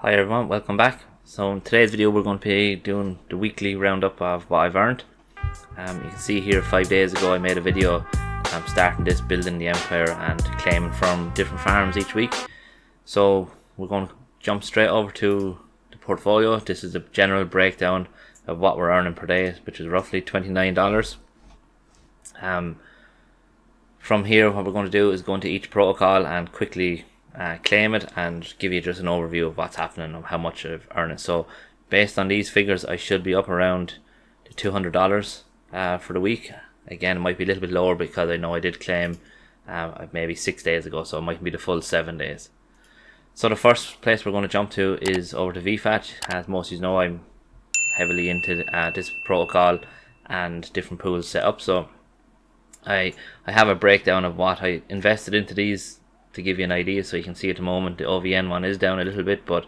Hi everyone, welcome back. So in today's video we're going to be doing the weekly roundup of what I've earned. You can see here 5 days ago I made a video starting this building the empire and claiming from different farms each week. So we're going to jump straight over to the portfolio. This is a general breakdown of what we're earning per day, which is roughly $29. From here what we're going to do is go into each protocol and quickly claim it and give you just an overview of what's happening and how much I've earned. So based on these figures I should be up around the $200 for the week. Again, it might be a little bit lower because I know I did claim maybe 6 days ago, so it might be the full 7 days. So the first place we're going to jump to is over to vfat. As most of you know, I'm heavily into this protocol and different pools set up, so I have a breakdown of what I invested into these to give you an idea. So you can see at the moment the OVN one is down a little bit, but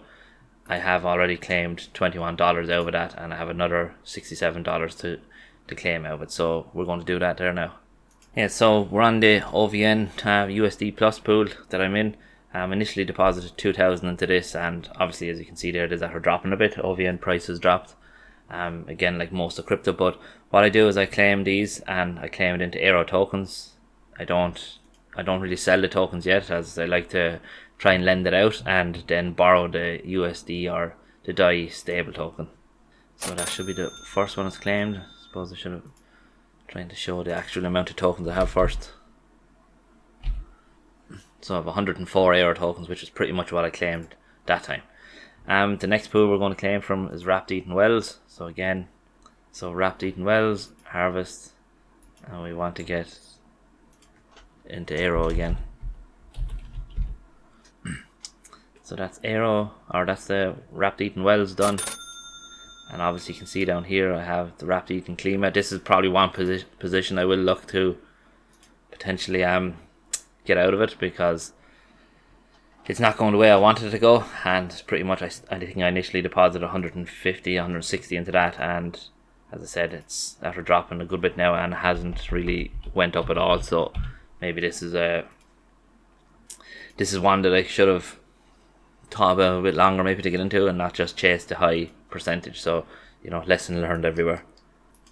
I have already claimed $21 out of that, and I have another $67 to claim out of it. So we're going to do that there now. Yeah, so we're on the OVN USD Plus pool that I'm in. Initially deposited 2,000 into this, and obviously as you can see there, there's that dropping a bit. OVN price has dropped. Again, like most of crypto, but what I do is I claim these and I claim it into Aero tokens. I don't really sell the tokens yet, as I like to try and lend it out and then borrow the USD or the DAI stable token. So that should be the first one that's claimed. I suppose I should have tried to show the actual amount of tokens I have first. So I have 104 Aero tokens, which is pretty much what I claimed that time. The next pool we're going to claim from is Wrapped Eaten Wells. So again, Wrapped Eaten Wells, harvest, and we want to get into Aero again. So that's Aero, or that's the Wrapped Eaten Wells done. And obviously you can see down here I have the Wrapped Eaten Klima. This is probably one position I will look to potentially get out of it, because it's not going the way I wanted it to go, and pretty much I think I initially deposited 150, 160 into that, and as I said, it's after dropping a good bit now and it hasn't really went up at all. So maybe this is one that I should have thought about a bit longer maybe to get into, and not just chase the high percentage. So, you know, lesson learned everywhere.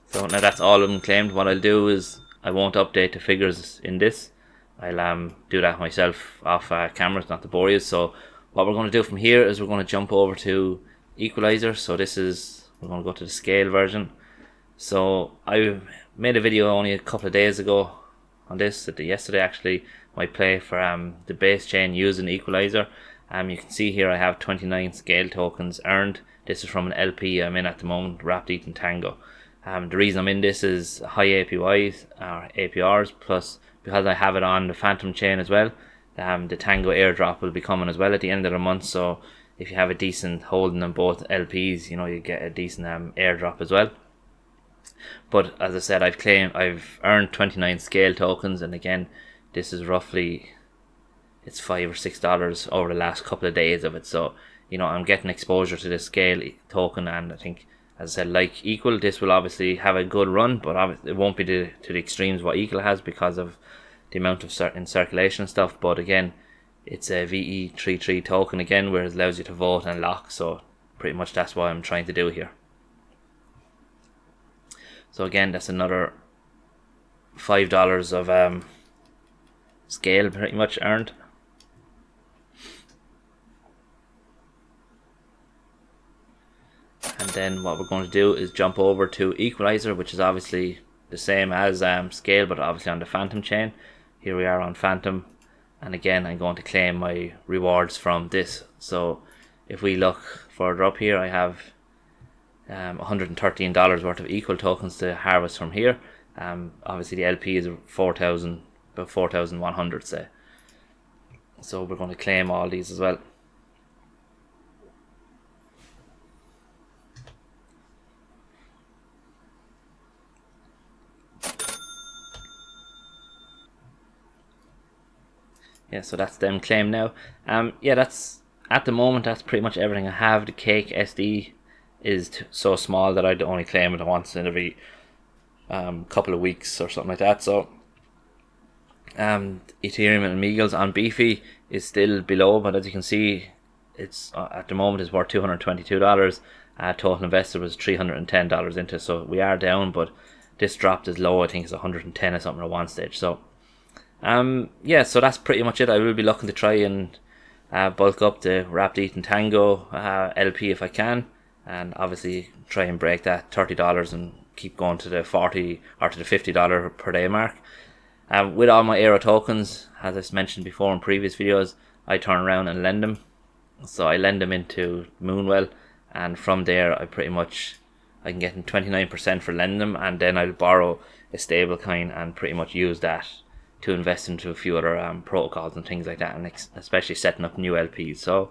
So now that's all of them claimed. What I'll do is I won't update the figures in this. I'll do that myself off camera, not to bore you. So what we're going to do from here is we're going to jump over to Equalizer. So we're going to go to the scale version. So I made a video only a couple of days ago on this, yesterday actually, my play for the base chain using Equalizer. You can see here I have 29 scale tokens earned. This is from an LP I'm in at the moment, Wrapped Eaten Tango. The reason I'm in this is high APYs or APRs, plus because I have it on the Fantom chain as well. The Tango airdrop will be coming as well at the end of the month, so if you have a decent holding on both LPs, you know, you get a decent airdrop as well. But as I said, I've earned 29 scale tokens, and again, this is roughly, it's $5 or $6 over the last couple of days of it. So, you know, I'm getting exposure to this scale token, and I think, as I said, like Equal, this will obviously have a good run, but obviously it won't be to the extremes what Equal has because of the amount of in circulation and stuff. But again, it's a VE33 token again, where it allows you to vote and lock. So pretty much that's what I'm trying to do here. So again, that's another $5 of scale pretty much earned. And then what we're going to do is jump over to Equalizer, which is obviously the same as scale, but obviously on the Fantom chain. Here we are on Fantom, and again I'm going to claim my rewards from this. So if we look further up here, I have $113 worth of Equal tokens to harvest from here. Obviously the LP is about 4,100 say. So we're going to claim all these as well. Yeah, so that's them claimed now. Yeah, that's at the moment, that's pretty much everything I have. The Cake SD is so small that I'd only claim it once in every couple of weeks or something like that. So Ethereum and Meagles on Beefy is still below, but as you can see, it's at the moment is worth $222. Total invested was $310 into, so we are down, but this dropped as low. I think it's 110 or something at one stage. So yeah, so that's pretty much it. I will be looking to try and bulk up the Rapid Eat and Tango LP if I can, and obviously try and break that $30 and keep going to the $40 or to the $50 per day mark. With all my Aero tokens, as I've mentioned before in previous videos, I turn around and lend them. So I lend them into Moonwell, and from there I can get 29% for lending them, and then I'll borrow a stable coin and pretty much use that to invest into a few other protocols and things like that, and especially setting up new LPs. So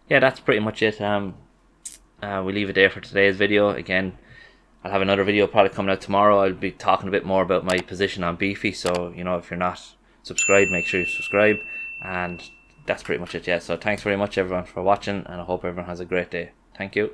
yeah, that's pretty much it. We leave it there for today's video. Again, I'll have another video probably coming out tomorrow. I'll be talking a bit more about my position on Beefy, so you know, if you're not subscribed, make sure you subscribe, and that's pretty much it. Yeah, so thanks very much everyone for watching, and I hope everyone has a great day. Thank you.